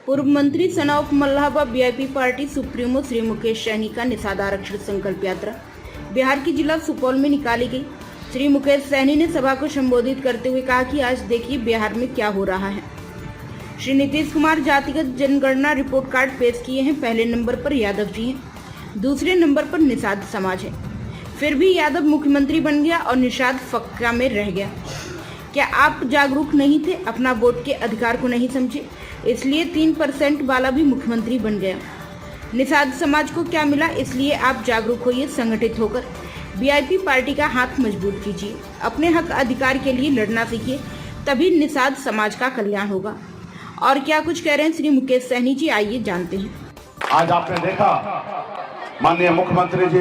पूर्व मंत्री son of मल्लाहाबाद VIP party supremo Shri Mukesh Saini का निषाद आरक्षण संकल्प यात्रा बिहार के जिला सुपौल में निकाली गई। श्री मुकेश सैनी ने सभा को संबोधित करते हुए कहा कि आज देखिए बिहार में क्या हो रहा है। श्री नीतीश कुमार जातिगत जनगणना रिपोर्ट कार्ड पेश किए हैं। पहले नंबर पर यादव जी हैं, दूसरे नंबर पर निषाद समाज है। फिर भी यादव मुख्यमंत्री बन गया और निषाद फक्का में रह गया। क्या आप जागरूक नहीं थे? अपना वोट के अधिकार को नहीं समझे, इसलिए 3% वाला भी मुख्यमंत्री बन गया। निषाद समाज को क्या मिला? इसलिए आप जागरूक होइए, संगठित होकर वीआईपी पार्टी का हाथ मजबूत कीजिए, अपने हक अधिकार के लिए लड़ना सीखिए, तभी निषाद समाज का कल्याण होगा। और क्या कुछ कह रहे हैं श्री मुकेश सैनी जी, आइए जानते हैं। आज आपने देखा माननीय मुख्यमंत्री जी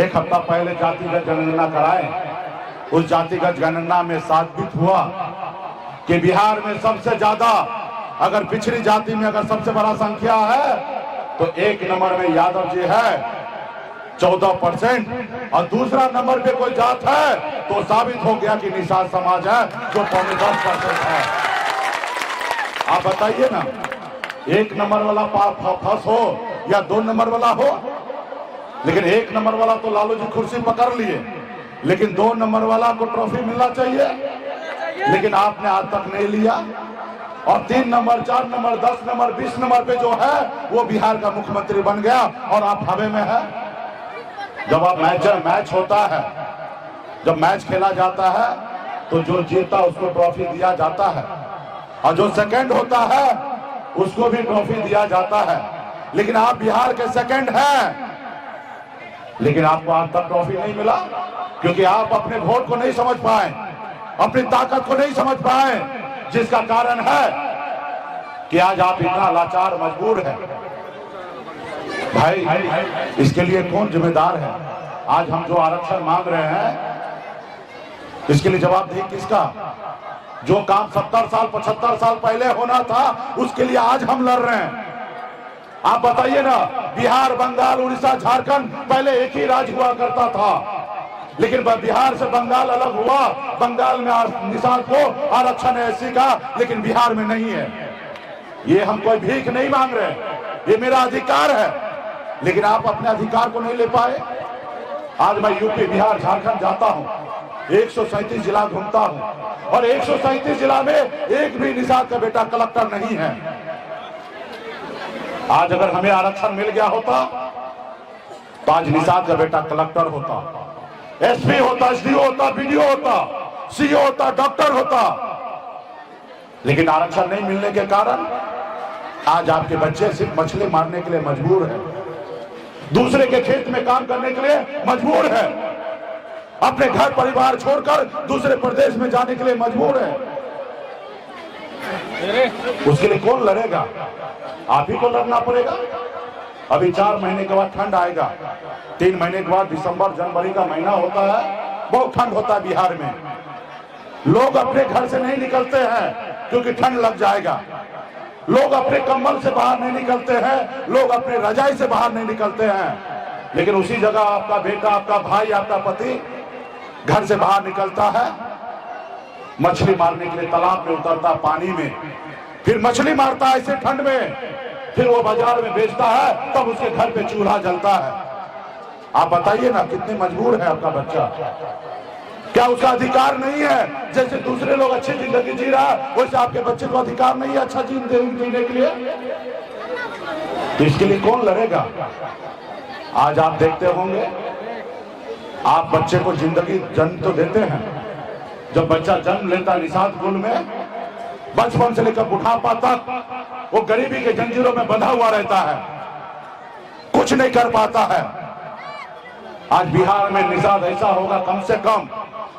एक हफ्ता पहले जातिगत जनगणना कराए। उस जातिगत गणना में साबित हुआ कि बिहार में सबसे ज्यादा अगर पिछड़ी जाति में अगर सबसे बड़ा संख्या है तो एक नंबर में यादव जी है 14%, और दूसरा नंबर पे कोई जात है तो साबित हो गया कि निषाद समाज है जो 10% है। आप बताइए ना, एक नंबर वाला फंस हो या 2 नंबर वाला हो, लेकिन एक नंबर वाला तो लालू जी कुर्सी पकड़ लिए, लेकिन 2 नंबर वाला को ट्रॉफी मिलना चाहिए, लेकिन आपने आज तक नहीं लिया। और 3 नंबर, 4 नंबर, 10 नंबर, 20 नंबर पे जो है वो बिहार का मुख्यमंत्री बन गया और आप हवे में है। जब आप मैच होता है, जब मैच खेला जाता है तो जो जीता उसको ट्रॉफी दिया जाता है, और जो सेकंड होता है उसको भी ट्रॉफी दिया जाता है। लेकिन आप बिहार के सेकंड हैं, लेकिन आपको आज तक ट्रॉफी नहीं मिला क्योंकि आप अपने वोट को नहीं समझ पाए, अपनी ताकत को नहीं समझ पाए, जिसका कारण है कि आज आप इतना लाचार मजबूर हैं। भाई इसके लिए कौन जिम्मेदार है? आज हम जो आरक्षण मांग रहे हैं इसके लिए जवाबदेही किसका? जो काम 70 साल 75 साल पहले होना था उसके लिए आज हम लड़ रहे हैं। आप बताइए ना, बिहार, बंगाल, उड़ीसा, झारखंड पहले एक ही राज्य हुआ करता था, लेकिन बिहार से बंगाल अलग हुआ। बंगाल में निषाद को आरक्षण है एससी का, लेकिन बिहार में नहीं है। ये हम कोई भीख नहीं मांग रहे, ये मेरा अधिकार है, लेकिन आप अपने अधिकार को नहीं ले पाए। आज मैं यूपी, बिहार, झारखंड जाता हूं, 137 जिला घूमता हूं और 137 जिला में एक भी निषाद का बेटा कलेक्टर नहीं है। आज अगर हमें आरक्षण मिल गया होता तो आज निषाद का बेटा कलेक्टर होता, एसपी होता, एसडीओ होता, बीडीओ होता, सीओ होता, डॉक्टर होता। लेकिन आरक्षण नहीं मिलने के कारण आज आपके बच्चे सिर्फ मछली मारने के लिए मजबूर है, दूसरे के खेत में काम करने के लिए मजबूर है, अपने घर परिवार छोड़कर दूसरे प्रदेश में जाने के लिए मजबूर है। उसके लिए कौन लड़ेगा? आप ही को लड़ना पड़ेगा। अभी 4 महीने के बाद ठंड आएगा, 3 महीने के बाद दिसंबर जनवरी का महीना होता है, बहुत ठंड होता है बिहार में। लोग अपने घर से नहीं निकलते हैं क्योंकि ठंड लग जाएगा। लोग अपने कंबल से बाहर नहीं निकलते हैं, लोग अपने रजाई से बाहर नहीं निकलते हैं। लेकिन उसी जगह आपका बेटा, आपका भाई, आपका पति घर से बाहर निकलता है, मछली मारने के लिए तालाब में उतरता, पानी में, फिर मछली मारता है ऐसे ठंड में, फिर वो बाजार में बेचता है, तब उसके घर पे चूल्हा जलता है। आप बताइए ना, कितने मजबूर है आपका बच्चा? क्या उसका अधिकार नहीं है? जैसे दूसरे लोग अच्छी जिंदगी जी रहा है वैसे आपके बच्चे को अधिकार नहीं है अच्छा जीने के लिए? तो इसके लिए कौन लड़ेगा? आज आप देखते होंगे, आप बच्चे को जिंदगी जन्म तो देते हैं, जब बच्चा जन्म लेता है निषाद कुल में, बचपन से लेकर बुढ़ापा तक वो गरीबी के जंजीरों में बंधा हुआ रहता है, कुछ नहीं कर पाता है। आज बिहार में निषाद ऐसा होगा, कम से कम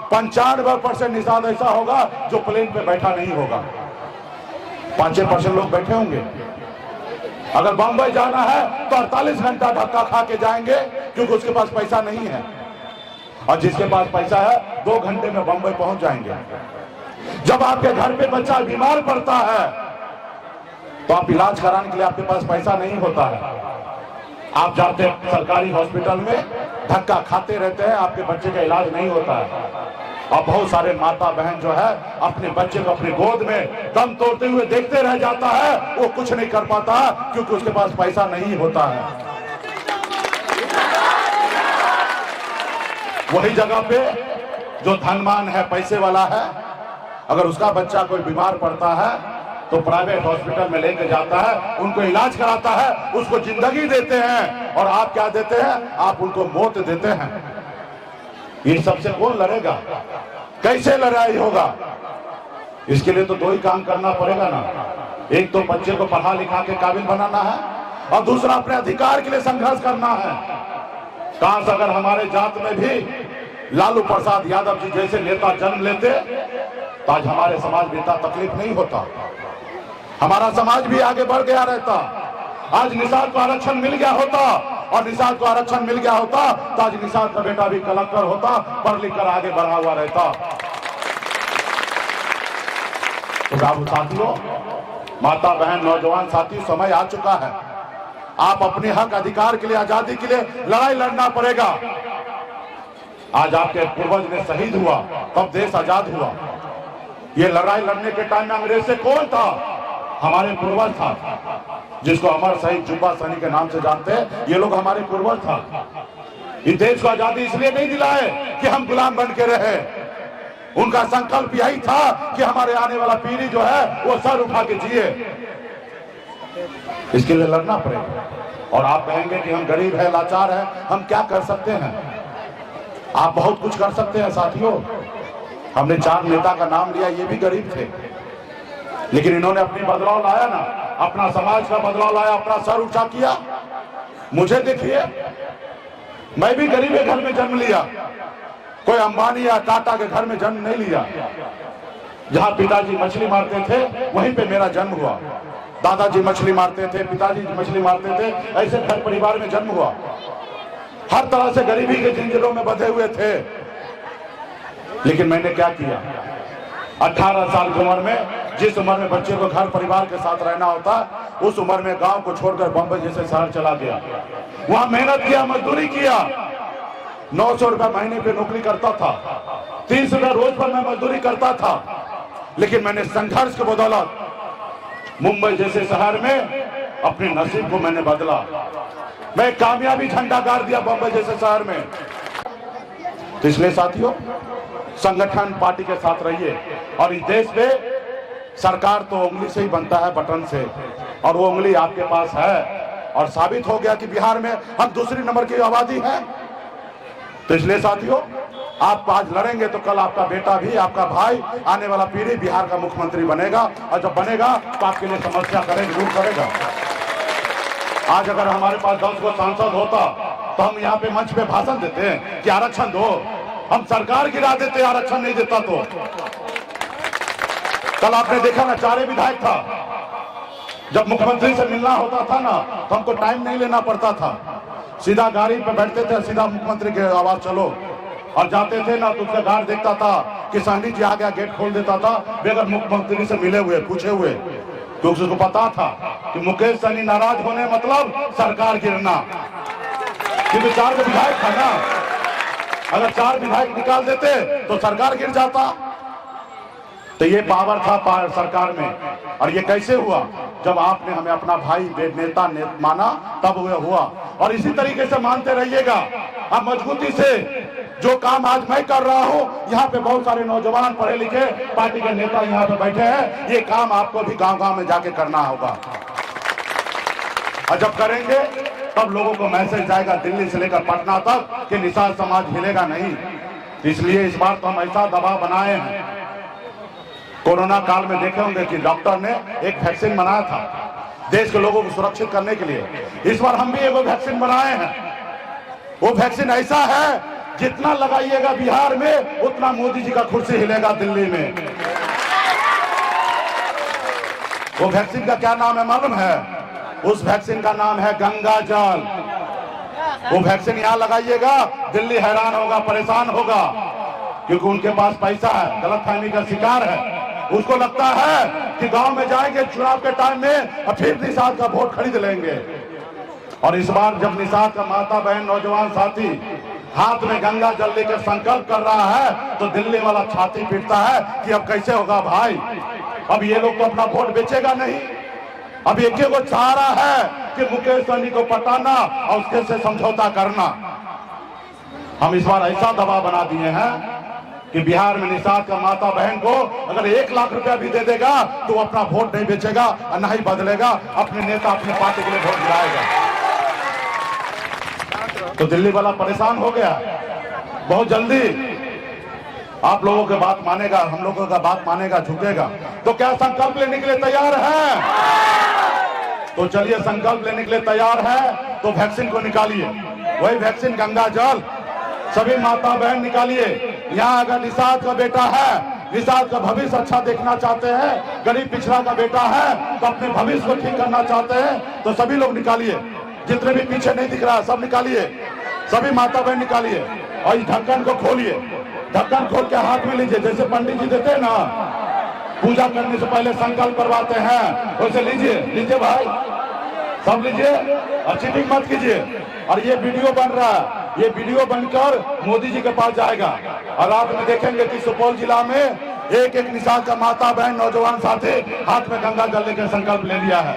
95% निषाद ऐसा होगा जो प्लेन पे बैठा नहीं होगा। 5% लोग बैठे होंगे। अगर बंबई जाना है तो 48 घंटा धक्का खा के जाएंगे क्योंकि उसके पास पैसा नहीं है, और जिसके पास पैसा है 2 घंटे में बंबई पहुंच जाएंगे। जब आपके घर पे बच्चा बीमार पड़ता है तो आप इलाज कराने के लिए आपके पास पैसा नहीं होता है, आप जाते हैं सरकारी हॉस्पिटल में, धक्का खाते रहते हैं, आपके बच्चे का इलाज नहीं होता है। और बहुत सारे माता बहन जो है अपने बच्चे को अपनी गोद में दम तोड़ते हुए देखते रह जाता है, वो कुछ नहीं कर पाता क्योंकि उसके पास पैसा नहीं होता है। वही जगह पे जो धनवान है, पैसे वाला है, अगर उसका बच्चा कोई बीमार पड़ता है तो प्राइवेट हॉस्पिटल में लेके जाता है, उनको इलाज कराता है, उसको जिंदगी देते हैं। और आप क्या देते हैं? आप उनको मौत देते हैं। ये सबसे कौन लड़ेगा? कैसे लड़ाई होगा? इसके लिए तो दो ही काम करना पड़ेगा ना। एक तो बच्चे को पढ़ा लिखा के काबिल बनाना है और दूसरा अपने अधिकार के लिए संघर्ष करना है। काश अगर हमारे जात में भी लालू प्रसाद यादव जी जैसे नेता जन्म लेते तो आज हमारे समाज में इतना तकलीफ नहीं होता, हमारा समाज भी आगे बढ़ गया रहता। आज निषाद को आरक्षण मिल गया होता, और निषाद को आरक्षण मिल गया होता तो आज निषाद का बेटा भी कलेक्टर होता, पढ़ लिख कर आगे बढ़ा हुआ रहता। तो बाबू साथियों, माता बहन, नौजवान साथी, समय आ चुका है। आप अपने हक अधिकार के लिए, आजादी के लिए लड़ाई लड़ना पड़ेगा। आज आपके पूर्वज ने शहीद हुआ तब देश आजाद हुआ। ये लड़ाई लड़ने के टाइम में अंग्रेज से कौन था? हमारे पूर्वज था, जिसको अमर शहीद जुब्बा सैनी के नाम से जानते हैं। ये लोग हमारे पूर्वज था। इस देश को आजादी इसलिए नहीं दिलाए कि हम गुलाम बन के रहे। उनका संकल्प यही था कि हमारे आने वाला पीढ़ी जो है वो सर उठा के जिए। इसके लिए लड़ना पड़ेगा। और आप कहेंगे कि हम गरीब है, लाचार है, हम क्या कर सकते हैं? आप बहुत कुछ कर सकते हैं साथियों। हमने 4 नेता का नाम लिया, ये भी गरीब थे, लेकिन इन्होंने अपनी बदलाव लाया ना, अपना समाज का बदलाव लाया, अपना सर ऊंचा किया। मुझे देखिए, मैं भी गरीब के घर में जन्म लिया, कोई अंबानी या टाटा के घर में जन्म नहीं लिया। जहां पिताजी मछली मारते थे वहीं पे मेरा जन्म हुआ। दादाजी मछली मारते थे, पिताजी मछली मारते थे, ऐसे घर परिवार में जन्म हुआ। हर तरह से गरीबी के जिंजीरों में बंधे हुए थे। लेकिन मैंने क्या किया? 18 साल की उम्र में, जिस उम्र में बच्चे को घर परिवार के साथ रहना होता, उस उम्र में गांव को छोड़कर बंबई जैसे शहर चला गया। वहां मेहनत किया, मजदूरी किया। 900 रुपए महीने पे नौकरी करता था, 30 रुपए रोज पर मैं मजदूरी करता था। लेकिन मैंने संघर्ष की बदौलत मुंबई जैसे शहर में अपने नसीब को मैंने बदला। मैं कामयाबी झंडा गाड़ दिया बंबई जैसे शहर में। तो इसलिए साथियों, संगठन पार्टी के साथ रहिए। और इस देश पे सरकार तो उंगली से ही बनता है, बटन से, और वो उंगली आपके पास है। और साबित हो गया कि बिहार में हम दूसरी नंबर की आबादी है। तो इसलिए साथियों, आप आज लड़ेंगे तो कल आपका बेटा भी, आपका भाई, आने वाला पीढ़ी बिहार का मुख्यमंत्री बनेगा। और जब बनेगा तो आपके लिए समस्या दूर करेगा। आज अगर हमारे पास 10 को सांसद होता तो हम यहाँ पे मंच पे भाषण देते हैं कि आरक्षण दो, हम सरकार गिरा देते आरक्षण नहीं देता तो। कल आपने देखा ना, 4 विधायक था। जब मुख्यमंत्री से मिलना होता था ना तो हमको टाइम नहीं लेना पड़ता था, सीधा गाड़ी पे बैठते थे, सीधा मुख्यमंत्री के आवाज चलो। और जाते थे ना तो उसका गार्ड देखता था कि सांडी जी आ गया, गेट खोल देता था बगैर मुख्यमंत्री से मिले हुए, पूछे हुए, क्योंकि उसको पता था कि मुकेश सहनी नाराज होने मतलब सरकार गिरना। क्योंकि 4 विधायक था ना, अगर 4 विधायक निकाल देते तो सरकार गिर जाता। तो ये पावर था सरकार में। और ये कैसे हुआ? जब आपने हमें अपना भाई नेता माना, तब वह हुआ। और इसी तरीके से मानते रहिएगा। अब मजबूती से जो काम आज मैं कर रहा हूं, यहाँ पे बहुत सारे नौजवान पढ़े लिखे पार्टी के नेता यहाँ पे बैठे हैं, ये काम आपको भी गांव-गांव में जाके करना होगा। और जब करेंगे तब लोगों को मैसेज जाएगा दिल्ली से लेकर पटना तक कि निषाद समाज हिलेगा नहीं। इसलिए इस बार तो हम ऐसा दबाव बनाए हैं। कोरोना काल में देखे होंगे कि डॉक्टर ने एक वैक्सीन बनाया था देश के लोगों को सुरक्षित करने के लिए। इस बार हम भी एक वैक्सीन बनाए हैं। वो वैक्सीन ऐसा है, जितना लगाइएगा बिहार में उतना मोदी जी का कुर्सी हिलेगा दिल्ली में। वो वैक्सीन का क्या नाम है मालूम है? उस वैक्सीन का नाम है गंगा जल। वो वैक्सीन यहाँ लगाइएगा, दिल्ली हैरान होगा, परेशान होगा, क्योंकि उनके पास पैसा है, गलतफहमी का शिकार है। उसको लगता है कि गांव में जाएंगे चुनाव के टाइम में और फिर निषाद का वोट खरीद लेंगे। और इस बार जब निषाद का माता बहन नौजवान साथी हाथ में गंगा जल लेकर संकल्प कर रहा है तो दिल्ली वाला छाती पीटता है कि अब कैसे होगा भाई। अब ये लोग तो अपना वोट बेचेगा नहीं। अब एक को चाह रहा है कि मुकेश सहनी को पटाना और उसके से समझौता करना। हम इस बार ऐसा दबाव बना दिए हैं कि बिहार में निषाद का माता बहन को अगर 1 लाख रुपया भी दे देगा तो अपना वोट नहीं बेचेगा और न ही बदलेगा, अपने नेता अपने पार्टी के लिए वोट गिराएगा। तो दिल्ली वाला परेशान हो गया। बहुत जल्दी आप लोगों की बात मानेगा, हम लोगों का बात मानेगा, झुकेगा। तो क्या संकल्प लेने के लिए तैयार है? तो चलिए संकल्प लेने के लिए तैयार है तो वैक्सीन को निकालिए, वही वैक्सीन गंगा जल सभी माता बहन निकालिए। यहाँ अगर निषाद का बेटा है, निषाद का भविष्य अच्छा देखना चाहते हैं, गरीब पिछड़ा का बेटा है तो अपने भविष्य को ठीक करना चाहते हैं तो सभी लोग निकालिए। जितने भी पीछे नहीं दिख रहा सब निकालिए, सभी माता बहन निकालिए और इस ढक्कन को खोलिए। ढक्कन खोल के हाथ में लीजिए, जैसे पंडित जी देते हैं ना, पूजा करने से पहले संकल्प करवाते हैं, वैसे लीजिए। लीजिए भाई, सब लीजिए और चीटिंग मत कीजिए। और ये वीडियो बन रहा है, ये वीडियो बनकर मोदी जी के पास जाएगा और रात में देखेंगे कि सुपौल जिला में एक एक निषाद का माता बहन नौजवान साथी हाथ में गंगा जल लेकर संकल्प ले लिया है।